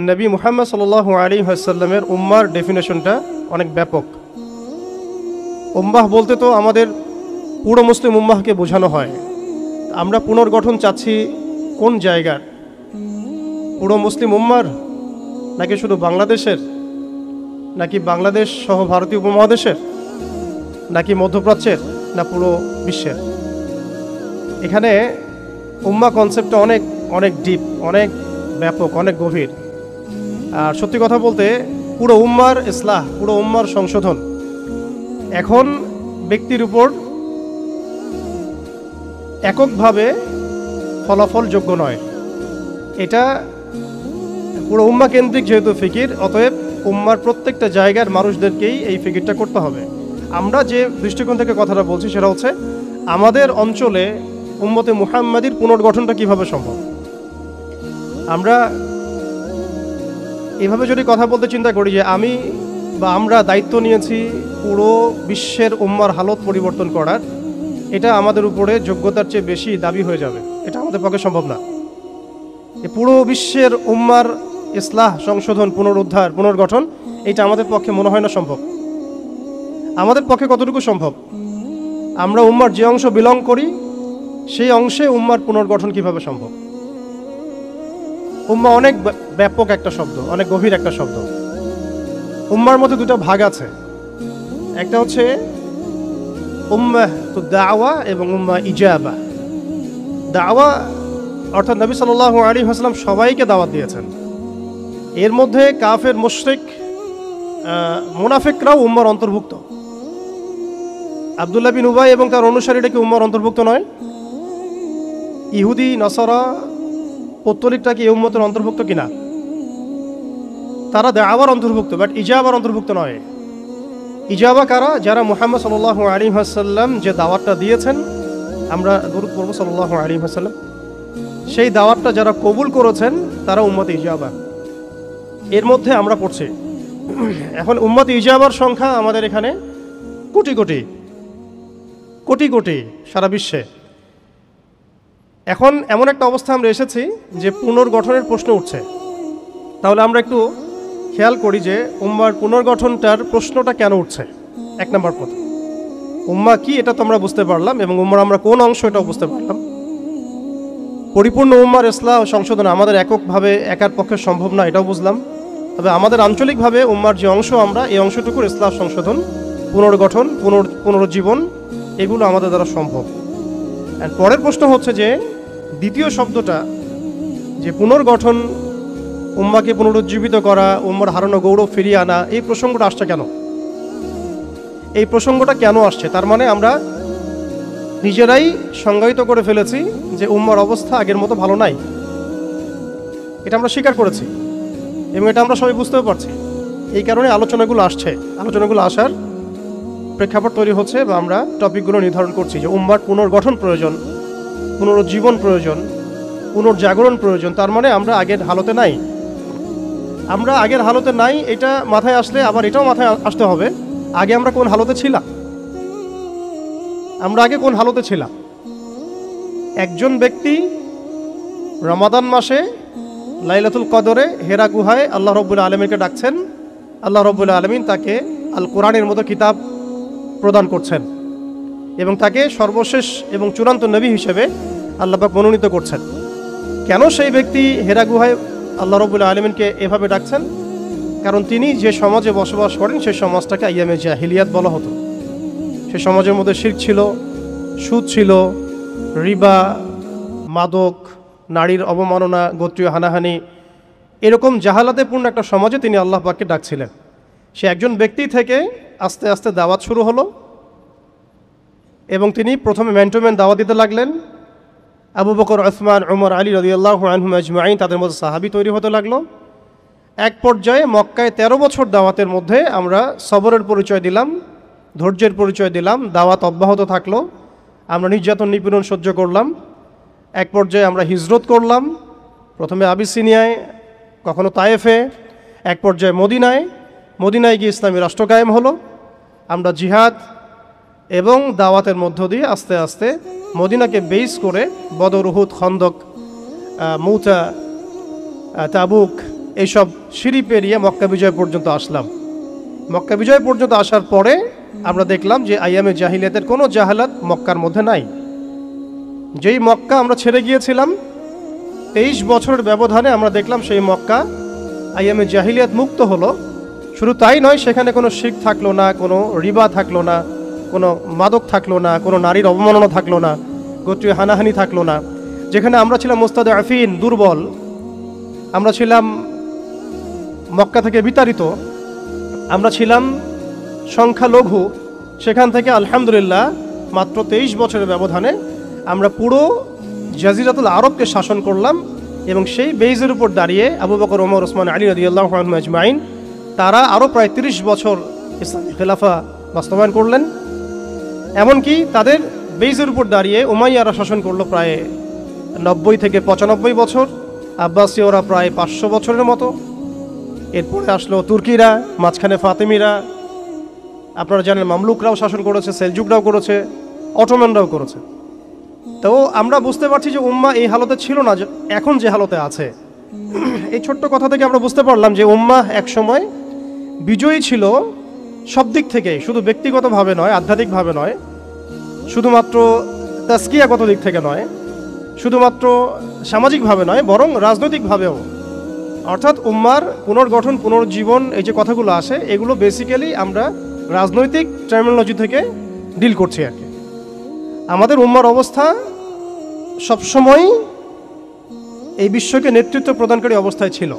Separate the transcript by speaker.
Speaker 1: নবী মুহাম্মদ সাল্লাল্লাহু আলাইহি ওয়াসাল্লামের উম্মার ডেফিনেশনটা অনেক ব্যাপক। উম্মাহ বলতে তো আমাদের পুরো মুসলিম উম্মাহকে বোঝানো হয়। আমরা পুনর্গঠন চাচ্ছি কোন জায়গার? পুরো মুসলিম উম্মার, নাকি শুধু বাংলাদেশের, নাকি বাংলাদেশ সহ ভারতীয় উপমহাদেশের, নাকি মধ্যপ্রাচ্যের, না পুরো বিশ্বের? এখানে উম্মা কনসেপ্টটা অনেক অনেক ডিপ, অনেক ব্যাপক, অনেক গভীর। আর সত্যি কথা বলতে পুরো উম্মার ইসলাহ, পুরো উম্মার সংশোধন এখন ব্যক্তির উপর এককভাবে ফলাফলযোগ্য নয়। এটা পুরো উম্মা কেন্দ্রিক যেহেতু ফিকির, অতএব উম্মার প্রত্যেকটা জায়গার মানুষদেরকেই এই ফিকিরটা করতে হবে। আমরা যে দৃষ্টিকোণ থেকে কথাটা বলছি সেটা হচ্ছে আমাদের অঞ্চলে উম্মতে মুহাম্মাদির পুনর্গঠনটা কিভাবে সম্ভব। আমরা এভাবে যদি কথা বলতে চিন্তা করি যে আমি বা আমরা দায়িত্ব নিয়েছি পুরো বিশ্বের উম্মার হালত পরিবর্তন করার, এটা আমাদের উপরে যোগ্যতার চেয়ে বেশি দাবি হয়ে যাবে। এটা আমাদের পক্ষে সম্ভব না। পুরো বিশ্বের উম্মার ইসলাহ, সংশোধন, পুনরুদ্ধার, পুনর্গঠন, এটা আমাদের পক্ষে মনে হয় না সম্ভব। আমাদের পক্ষে কতটুকু সম্ভব? আমরা উম্মার যে অংশ বিলং করি সেই অংশে উম্মার পুনর্গঠন কিভাবে সম্ভব? উম্মা অনেক ব্যাপক একটা শব্দ, অনেক গভীর একটা শব্দ। উম্মার মধ্যে দুটো ভাগ আছে। একটা হচ্ছে উম্মাহ তো দাওয়া এবং উম্মা ইজাবা। দাওয়া অর্থাৎ নবী সাল্লাল্লাহু আলাইহি ওয়াসাল্লাম সবাইকে দাওয়াত দিয়েছেন। এর মধ্যে কাফের, মুশরিক, মুনাফিকরাও উম্মার অন্তর্ভুক্ত। আব্দুল্লাহ বিন উবাই এবং তার অনুসারীরা কি উম্মার অন্তর্ভুক্ত নয়? ইহুদি, নাসারা, পৌত্তলিকটা কি এই উম্মতের অন্তর্ভুক্ত কিনা? তারা দাওয়ার অন্তর্ভুক্ত, বাট ইজাবার অন্তর্ভুক্ত নয়। ইজাবা কারা? যারা মুহাম্মদ সাল্লাল্লাহু আলাইহি ওয়াসাল্লাম যে দাওয়াতটা দিয়েছেন, আমরা দরুদ পড়ব সাল্লাল্লাহু আলাইহি ওয়াসাল্লাম, সেই দাওয়াতটা যারা কবুল করেছেন তারা উম্মতে ইজাবা। এর মধ্যে আমরা পড়ছি। এখন উম্মতে ইজাবার সংখ্যা আমাদের এখানে কোটি কোটি কোটি কোটি সারা বিশ্বে। এখন এমন একটা অবস্থা আমরা এসেছি যে পুনর্গঠনের প্রশ্ন উঠছে। তাহলে আমরা একটু খেয়াল করি যে উম্মার পুনর্গঠনটার প্রশ্নটা কেন উঠছে। এক নম্বর কথা, উম্মা কি এটা তো আমরা বুঝতে পারলাম, এবং উম্মার আমরা কোন অংশ এটাও বুঝতে পারলাম। পরিপূর্ণ উম্মার ইসলাহ সংশোধন আমাদের এককভাবে একার পক্ষে সম্ভব না, এটাও বুঝলাম। তবে আমাদের আঞ্চলিকভাবে উম্মার যে অংশ, আমরা এই অংশটুকুর ইসলাহ সংশোধন, পুনর্গঠন, পুনরুজ্জীবন, এগুলো আমাদের দ্বারা সম্ভব। আর পরের প্রশ্ন হচ্ছে যে দ্বিতীয় শব্দটা, যে পুনর্গঠন, উম্মাকে পুনরুজ্জীবিত করা, উম্মার হারানো গৌরব ফিরিয়ে আনা, এই প্রসঙ্গটা আসছে কেন? এই প্রসঙ্গটা কেন আসছে? তার মানে আমরা নিজেরাই সংজ্ঞায়িত করে ফেলেছি যে উম্মার অবস্থা আগের মতো ভালো নাই। এটা আমরা স্বীকার করেছি এবং এটা আমরা সবাই বুঝতেও পারছি। এই কারণে আলোচনাগুলো আসছে। আলোচনাগুলো আসার প্রেক্ষাপট তৈরি হচ্ছে বা আমরা টপিকগুলো নির্ধারণ করছি যে উম্মার পুনর্গঠন প্রয়োজন, পুনরুজ্জীবন প্রয়োজন, পুনর্জাগরণ প্রয়োজন। তার মানে আমরা আগের হালতে নাই। আমরা আগের হালতে নাই, এটা মাথায় আসলে আবার এটাও মাথায় আসতে হবে আগে আমরা কোন হালতে ছিলাম। আমরা আগে কোন হালতে ছিলাম? একজন ব্যক্তি রমাদান মাসে লাইলাতুল কদরে হেরা গুহায় আল্লাহ রাব্বুল আলামিনকে ডাকছেন। আল্লাহ রাব্বুল আলামিন তাকে আল কোরআনের মতো কিতাব প্রদান করছেন এবং তাকে সর্বশেষ এবং চূড়ান্ত নবী হিসেবে আল্লাহ পাক মনোনীত করছেন। কেন সেই ব্যক্তি হেরা গুহায় আল্লাহ রাব্বুল আলামিনকে এভাবে ডাকছেন? কারণ তিনি যে সমাজে বসবাস করেন সেই সমাজটাকে আইয়ামে জাহিলিয়াত বলা হতো। সে সমাজের মধ্যে শিরক ছিল, সুদ ছিল, রিবা, মাদক, নারীর অবমাননা, গোত্রীয় হানাহানি, এরকম জাহালাতে পূর্ণ একটা সমাজে তিনি আল্লাহ পাককে ডাকছিলেন। সে একজন ব্যক্তি থেকে আস্তে আস্তে দাওয়াত শুরু হলো এবং তিনি প্রথমে ম্যান টু ম্যান দাওয়াত দিতে লাগলেন। আবু বকর, উসমান, উমর, আলী রাদিয়াল্লাহু আনহুম আজমাইন, তাদের মধ্যে সাহাবী তৈরি হতে লাগলো। এক পর্যায়ে মক্কায় 13 বছর দাওয়াতের মধ্যে আমরা সবরের পরিচয় দিলাম, ধৈর্যের পরিচয় দিলাম, দাওয়াত অব্যাহত থাকলো, আমরা নির্যাতন নিপীড়ন সহ্য করলাম। এক পর্যায়ে আমরা হিজরত করলাম, প্রথমে আবিসিনিয়ায়, কখনো তায়েফে, এক পর্যায়ে মদিনায় গিয়ে ইসলামী রাষ্ট্র কায়েম হলো। আমরা জিহাদ এবং দাওয়াতের মধ্য দিয়ে আস্তে আস্তে মদিনাকে বেস করে বদর, উহুদ, খন্দক, মুতা, তাবুক, এইসব সিঁড়ি পেরিয়ে মক্কা বিজয় পর্যন্ত আসলাম। মক্কা বিজয় পর্যন্ত আসার পরে আমরা দেখলাম যে আইয়ামে জাহিলিয়াতের কোনো জাহালাত মক্কার মধ্যে নাই। যেই মক্কা আমরা ছেড়ে গিয়েছিলাম 23 বছরের ব্যবধানে আমরা দেখলাম সেই মক্কা আইয়ামে জাহিলিয়াত মুক্ত হলো। শুধু তাই নয়, সেখানে কোনো শিরক থাকলো না, কোনো রিবা থাকলো না, কোনো মাদক থাকলো না, কোনো নারীর অবমাননা থাকলো না, গোত্রীয় হানাহানি থাকলো না। যেখানে আমরা ছিলাম মুস্তাদআফিন, দুর্বল, আমরা ছিলাম মক্কা থেকে বিতাড়িত, আমরা ছিলাম সংখ্যালঘু, সেখান থেকে আলহামদুলিল্লাহ মাত্র 23 বছরের ব্যবধানে আমরা পুরো জাজিরাতুল আরবকে শাসন করলাম। এবং সেই বেইজের উপর দাঁড়িয়ে আবু বকর, ওমর, ওসমান, আলী রাদিয়াল্লাহু আনহুম আজমাইন তারা আরও প্রায় 30 বছর ইসলামী খেলাফা বাস্তবায়ন করলেন। এমনকি তাদের বেইজের উপর দাঁড়িয়ে উমাইয়ারা শাসন করলো প্রায় 90 থেকে 95 বছর, আব্বাসীয়রা প্রায় 500 বছরের মতো। এরপরে আসলো তুর্কিরা, মাঝখানে ফাতেমিরা, আপনারা জানেন মামলুকরাও শাসন করেছে, সেলজুকরাও করেছে, অটোম্যানরাও করেছে। তো আমরা বুঝতে পারছি যে উম্মাহ এই হালতে ছিল না এখন যে হালতে আছে। এই ছোট্ট কথা থেকে আমরা বুঝতে পারলাম যে উম্মাহ একসময় বিজয়ী ছিল সব দিক থেকে, শুধু ব্যক্তিগতভাবে নয়, আধ্যাত্মিকভাবে নয়, শুধুমাত্র তাজকিয়াগত দিক থেকে নয়, শুধুমাত্র সামাজিকভাবে নয়, বরং রাজনৈতিকভাবেও। অর্থাৎ উম্মার পুনর্গঠন, পুনর্জীবন, এই যে কথাগুলো আসে, এগুলো বেসিক্যালি আমরা রাজনৈতিক টার্মিনোলজি থেকে ডিল করছি আর কি। আমাদের উম্মার অবস্থা সবসময় এই বিশ্বকে নেতৃত্ব প্রদানকারী অবস্থায় ছিল।